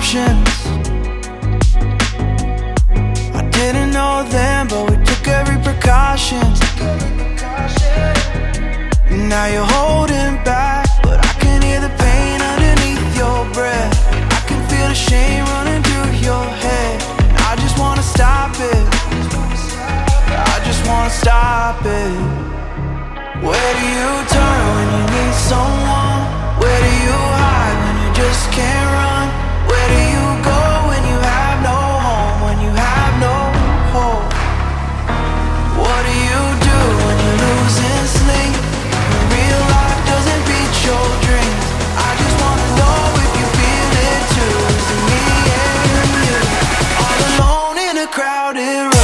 options. I didn't know then, but we took every precaution. Now you're holding back, but I can hear the pain underneath your breath. I can feel the shame running through your head. I just wanna stop it, I just wanna stop it. Where do you turn when you need someone? Where do you hide when you just can't run? Where do you go when you have no home, when you have no hope? What do you do when you're losing sleep, when real life doesn't beat your dreams? I just wanna know if you feel it too. Is it me and you, all alone in a crowded room?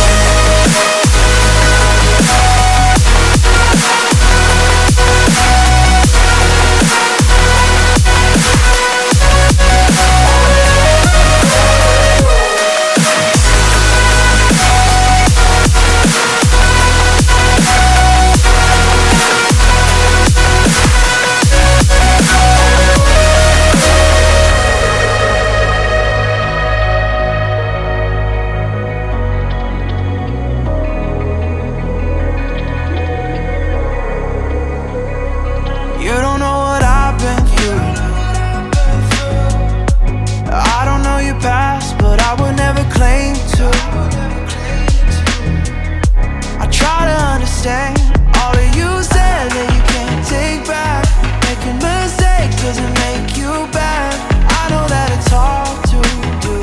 All of you said that you can't take back. Making mistakes doesn't make you bad. I know that it's hard to do.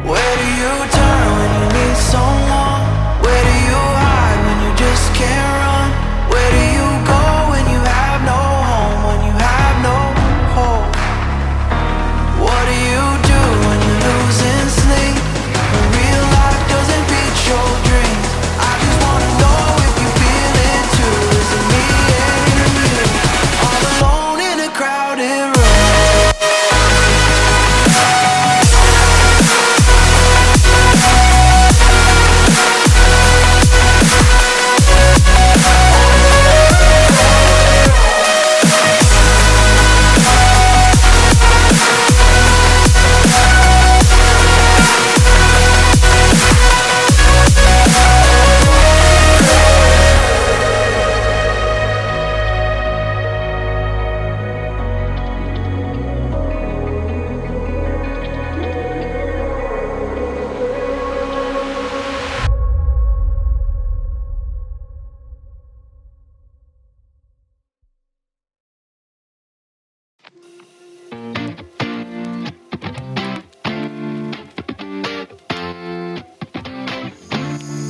Where do you turn when you need someone? Where do you hide when you just can't run? Where do you go when you have no home, when you have no hope? What do you do when you're losing sleep, when real life doesn't beat your dreams? I just wanna know if you feel it too. Is it me and you, all alone in a crowded room?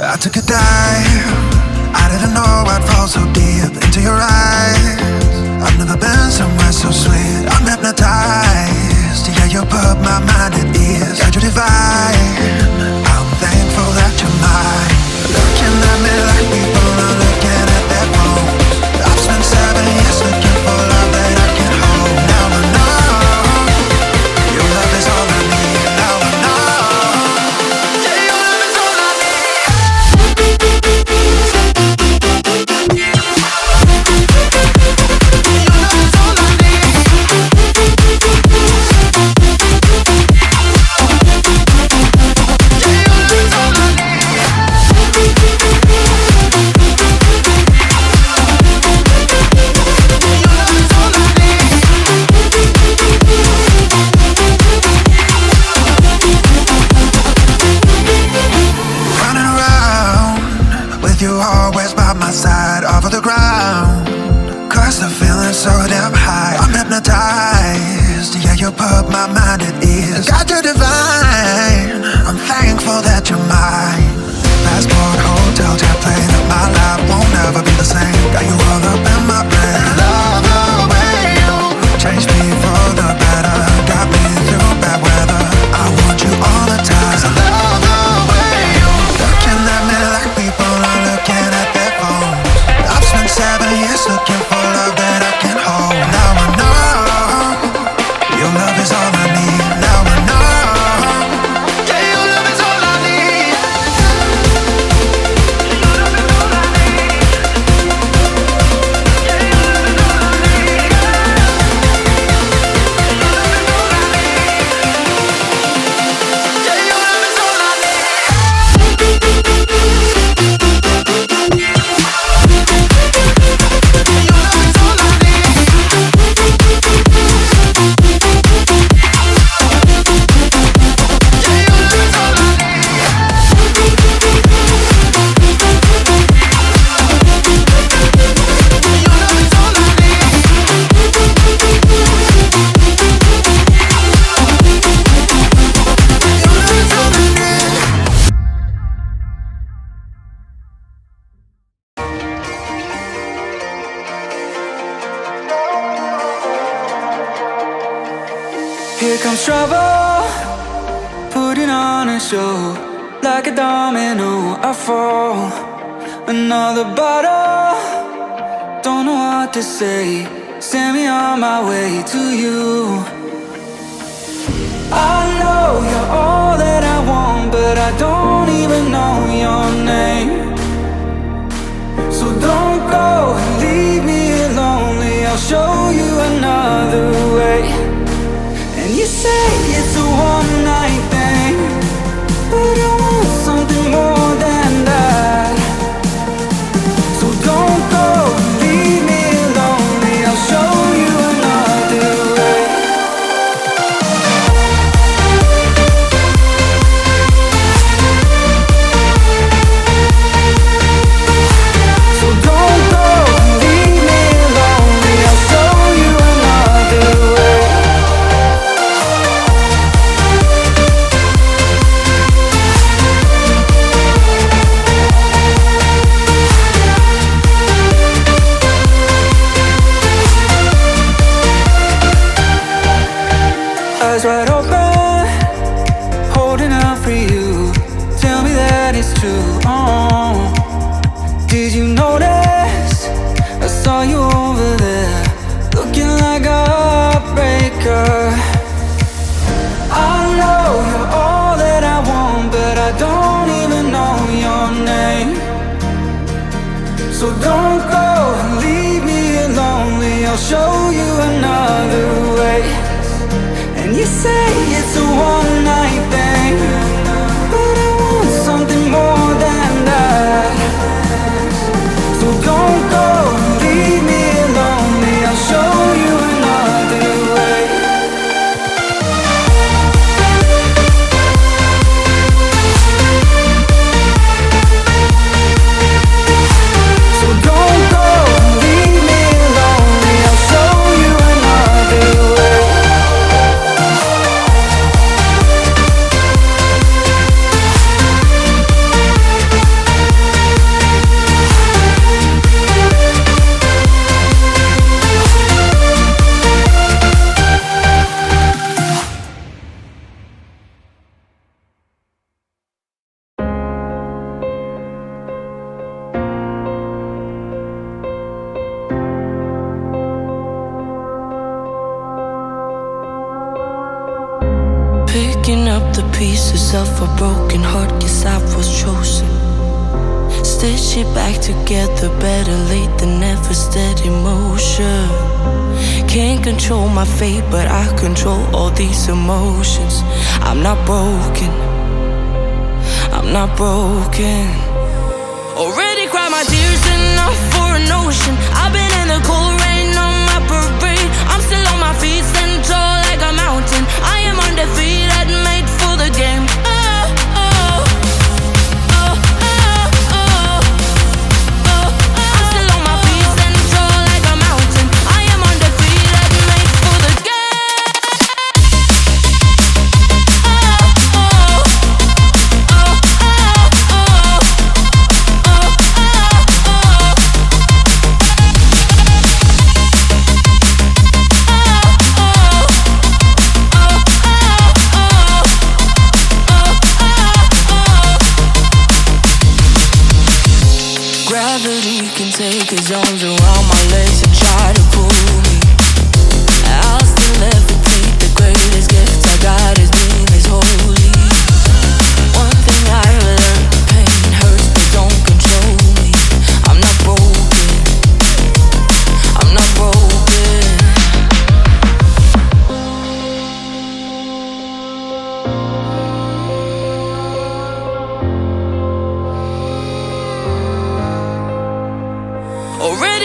I took a dive, I didn't know I'd fall so deep into your eyes. I've never been somewhere so sweet, I'm hypnotized. Yeah, you put my mind at ease, got you divine. I'm thankful that you're mine. Looking at me like people are looking at their phones. I've spent 7 years looking for love that I can hold. Now I know your love is all I need. Now I know. You always by my side, off of the ground. Cause the feeling's so damn high, I'm hypnotized. Yeah, you put my mind at ease, got you divine. I'm thankful that you're mine. Passport, hotel, jet plane, my life won't ever be the same. Got you all up in my brain. Love the way you changed me for the better, got me through bad weather. I want you all the time. I love the way you looking at me like people are looking at their phones. I've spent 7 years looking for love that I can hold. Now I know your love is all I need. bottle, putting on a show. Like a domino, I fall. Another bottle, don't know what to say. Send me on my way to you. I know you're all that I want, but I don't even know your name. So don't go and leave me lonely, I'll show you another way. And you say it's a one-night thing, but I want something more than that. So don't go and leave me lonely, I'll show you another way. So don't go and leave me lonely, I'll show you another way. Eyes wide open, holding out for you. Tell me that it's true. Oh, did you notice? I saw you over there, looking like a heartbreaker. I know you're all that I want, but I don't even know your name. So don't go and leave me lonely, I'll show you another way. And you say it's a one-night thing, but I want something more than that. So don't go and leave me lonely, I'll show you another way. So don't go and leave me lonely, I'll show you another way. Picking up the pieces of a broken heart, guess I was chosen. Stitch it back together, better late than never, steady motion. Can't control my fate, but I control all these emotions. I'm not broken, I'm not broken. Already cried my tears enough for an ocean. I've been in the cold rain on my parade. I'm still on my feet, stand tall like a mountain. I am undefeated, made for the game. I'm still on my feet, stand tall like a mountain. I am undefeated, made for the game. Gravity can take his arms around my legs and try to pull me. I'll still levitate, the greatest gift I got is being is holy. One thing I learned, pain hurts but don't control me. I'm not broken, I'm not broken. Already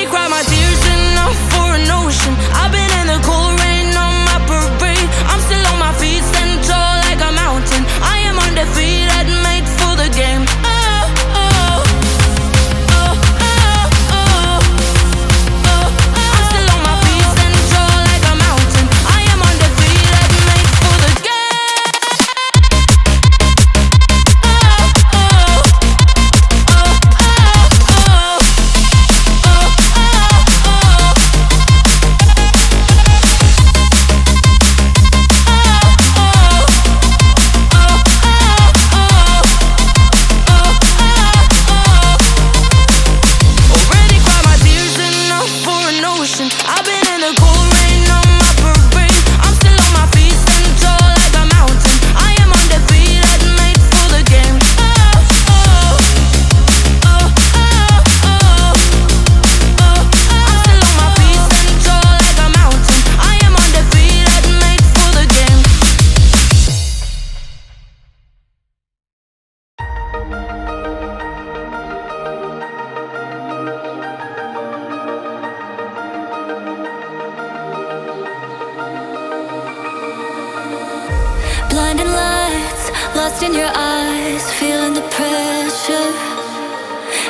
lost in your eyes, feeling the pressure.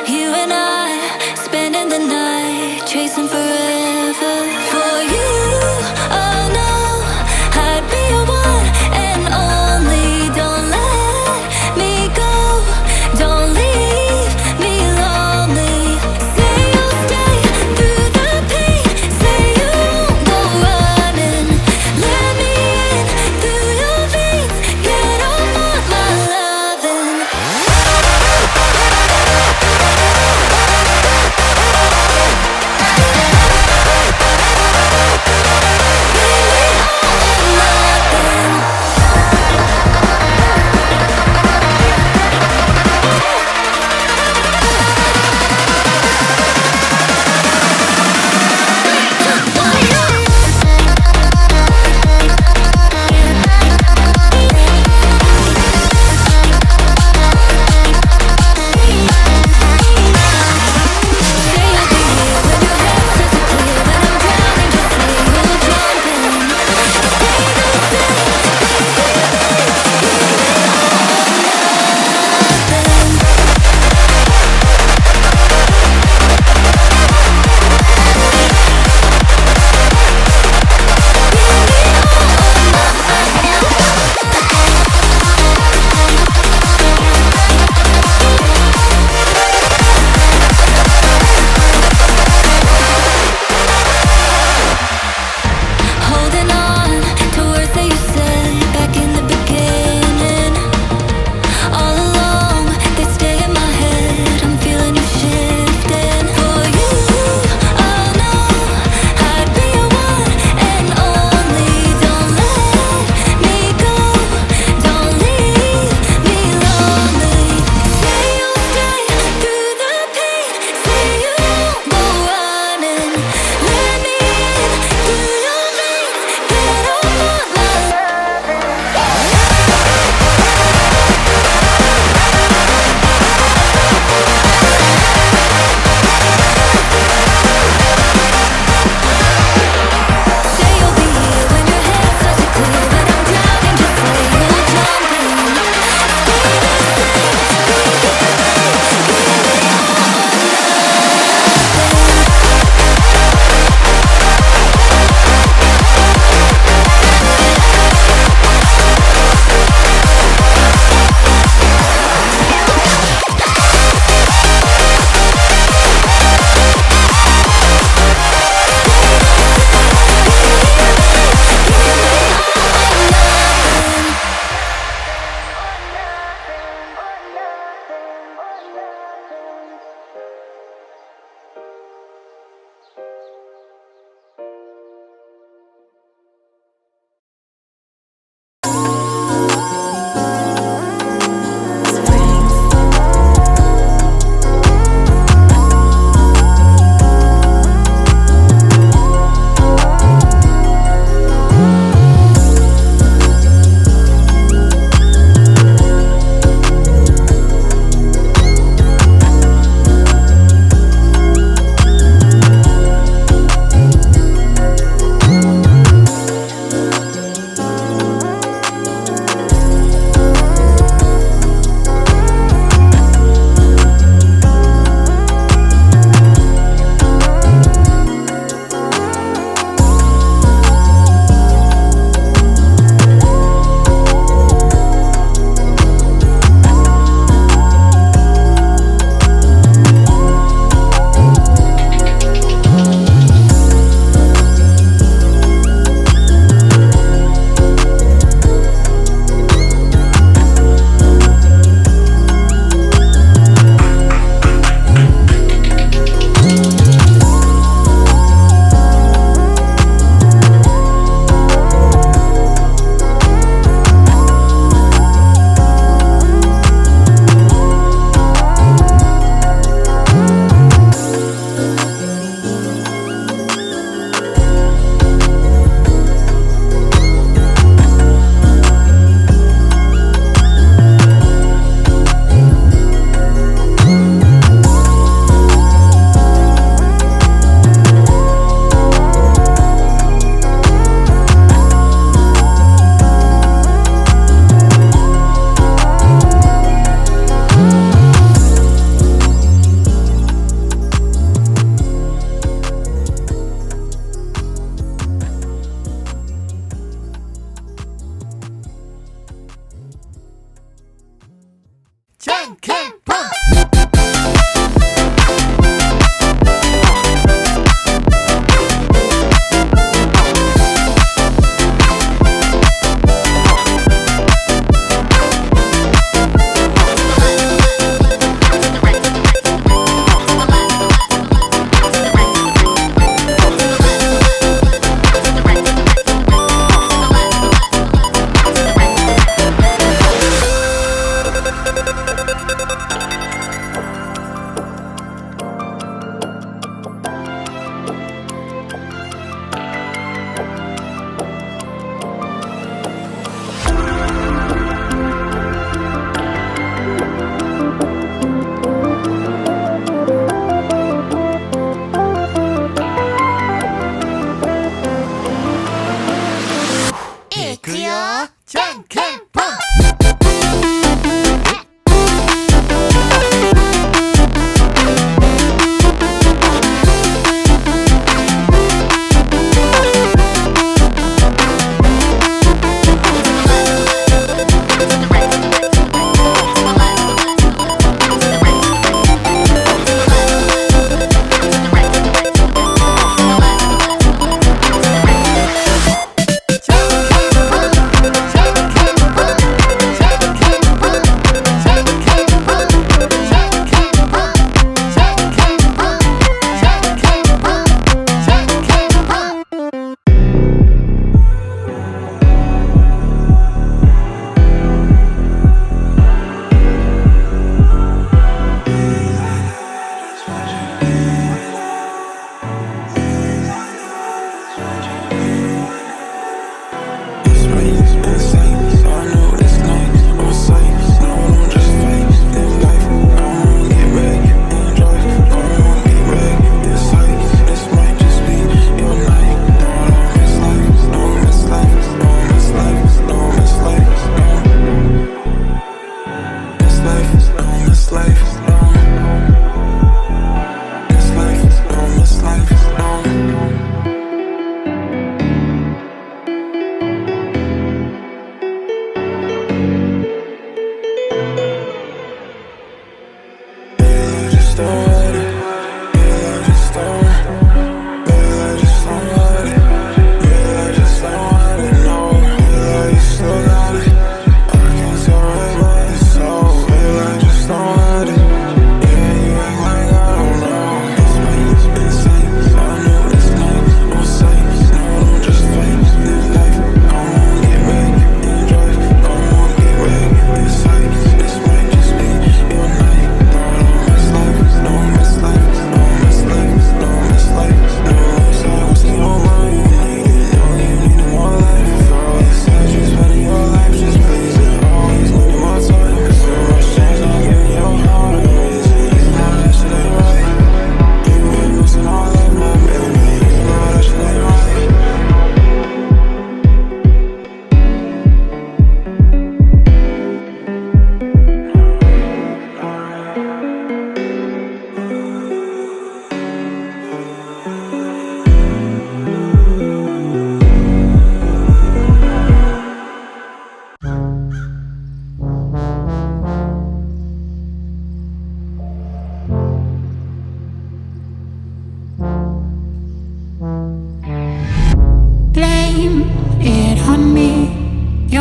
You and I spending the night, chasing forever. For you, oh no, I'd be your one and only. Don't let me go, don't leave me lonely. Say you'll stay through the pain, say you won't go running. Let me in through your veins, get off on my loving.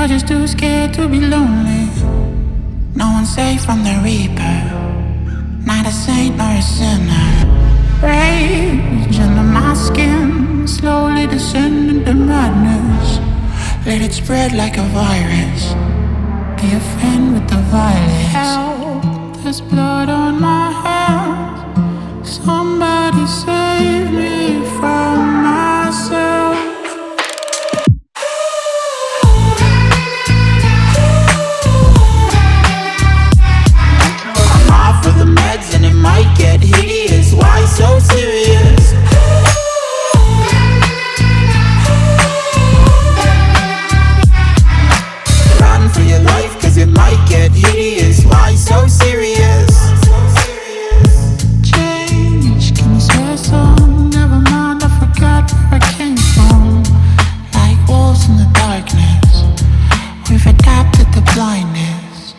just too scared to be lonely. No one's safe from the reaper, not a saint nor a sinner. Rage under my skin, slowly descending to madness. Let it spread like a virus, be a friend with the violence. Help, there's blood on my hands. Somebody save me from myself. I'm off of the meds and it might get hideous. Why so serious? Run for your life, cause it might get hideous. Why so serious? Change, can you swear some? Never mind, I forgot where I came from. Like wolves in the darkness, we've adapted to blindness.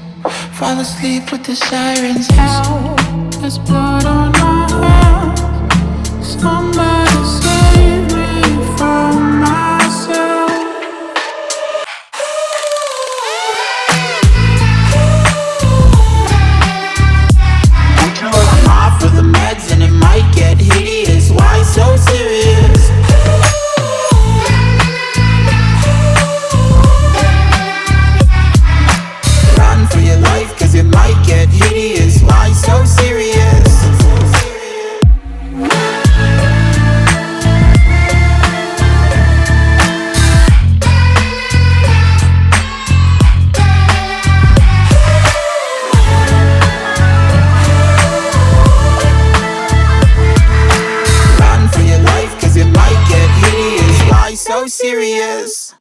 Fall asleep with the sirens out. There's blood on my hands. Somebody save me from myself. I'm off of the meds and it might get hideous. Why so serious? Run for your life cause it might get hideous. Why so serious? Run for your life cause it might get hideous. Why so serious?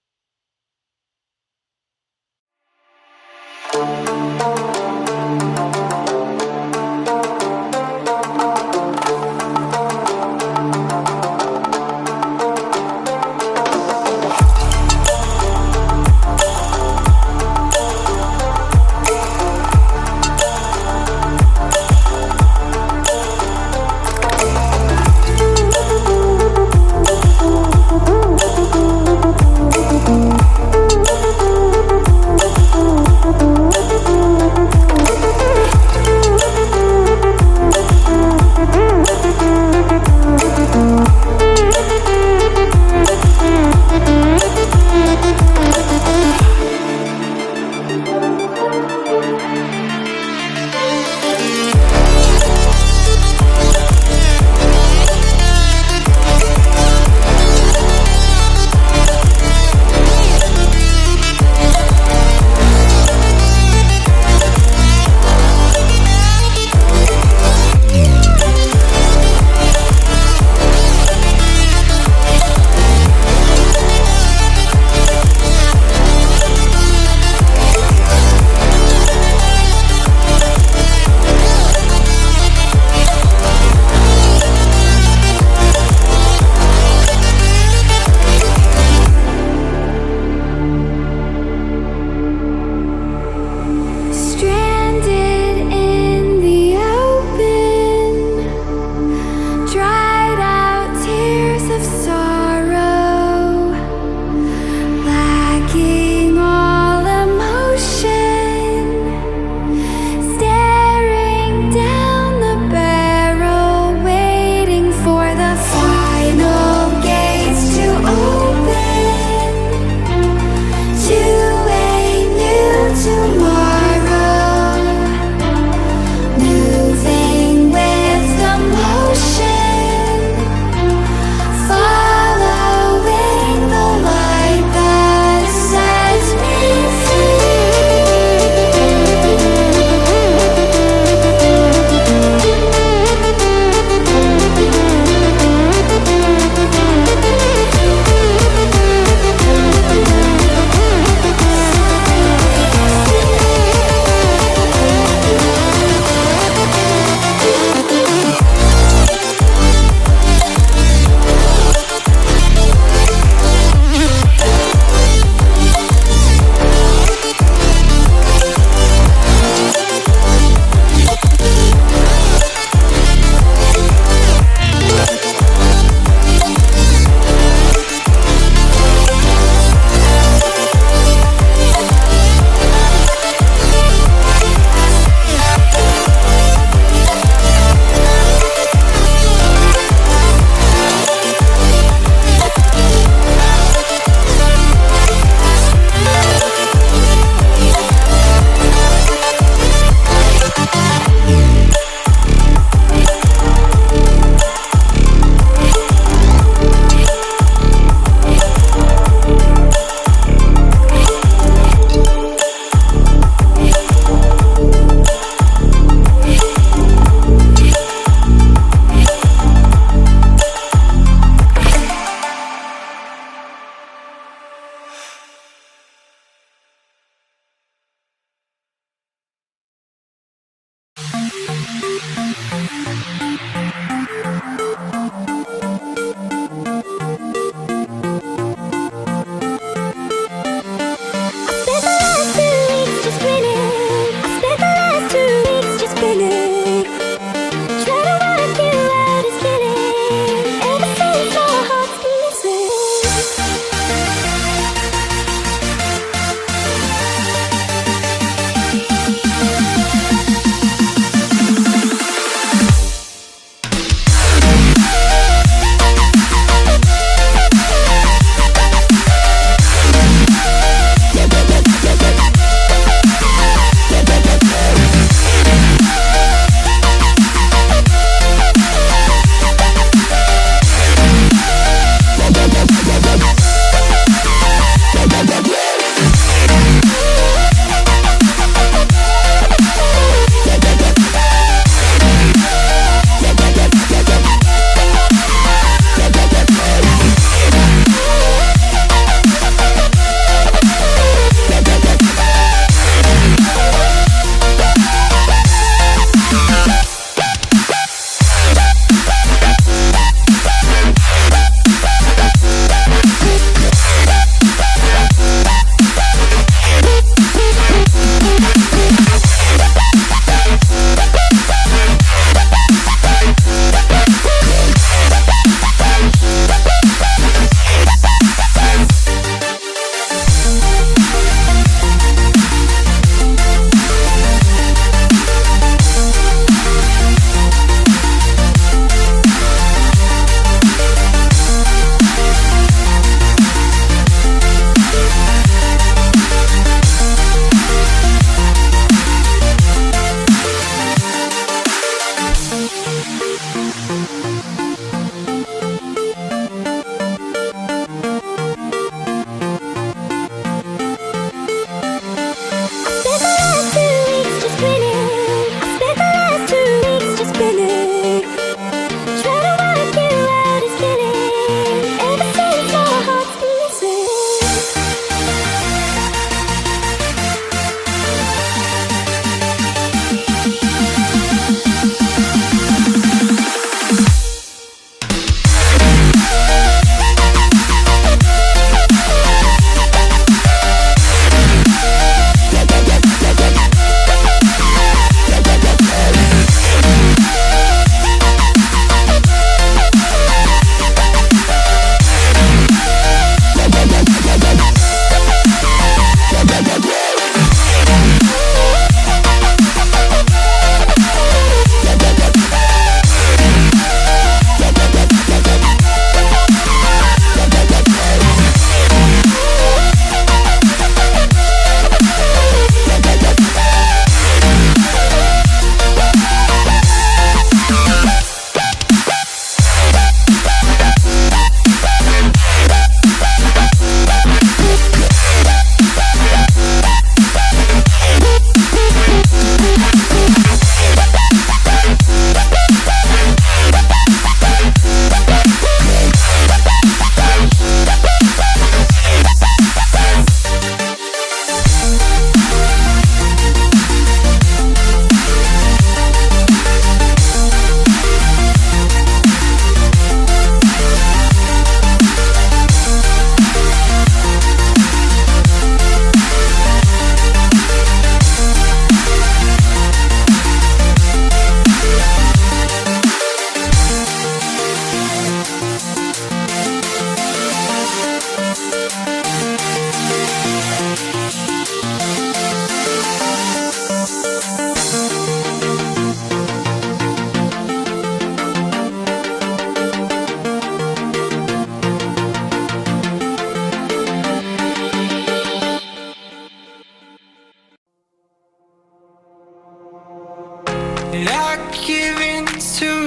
I give in to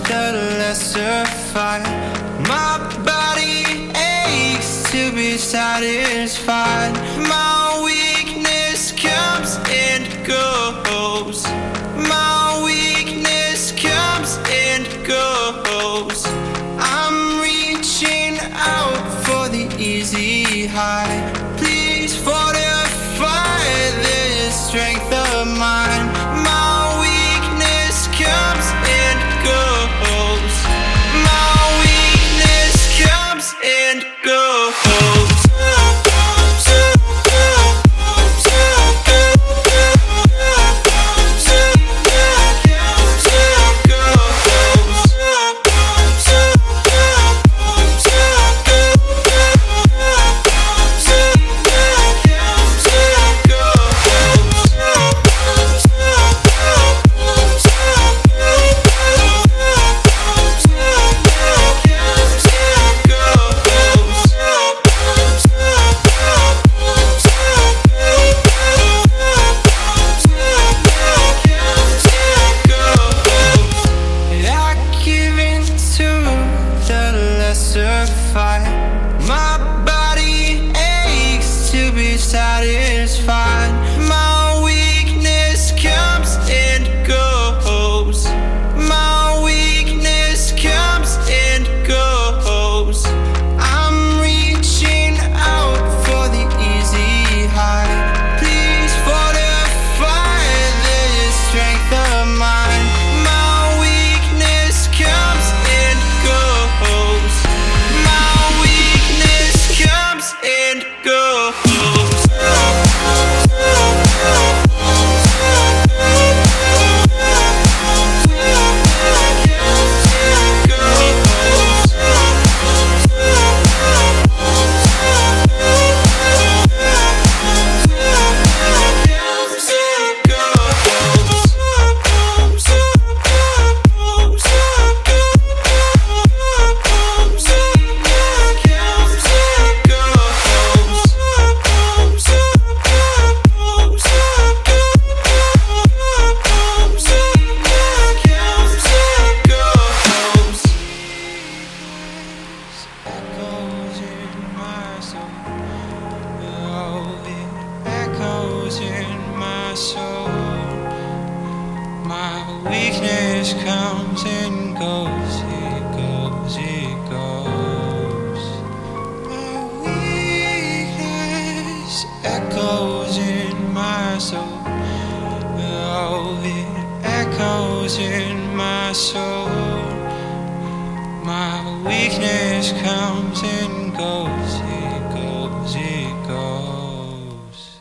the lesser fight. My body aches to be satisfied. My weakness comes and goes. My weakness comes and goes. I'm reaching out for the easy high. Please fortify this strength of mine. My weakness comes and goes. My weakness comes and goes. My body aches to be satisfied. My weakness comes and goes. My weakness comes and goes. I'm reaching out for the easy high. Please fortify this strength of mine. My weakness comes and goes. And go. Weakness comes and goes, it goes, it goes. My weakness echoes in my soul. Oh, it echoes in my soul. My weakness comes and goes, it goes, it goes.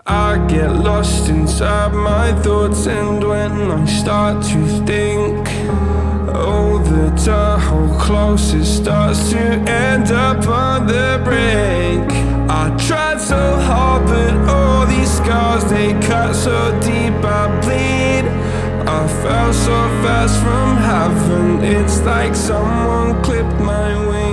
I get lost inside my thoughts, and when I start to think, oh, the door close, it starts to end up on the brink. I tried so hard, but all these scars, they cut so deep, I bleed. I fell so fast from heaven, it's like someone clipped my wings.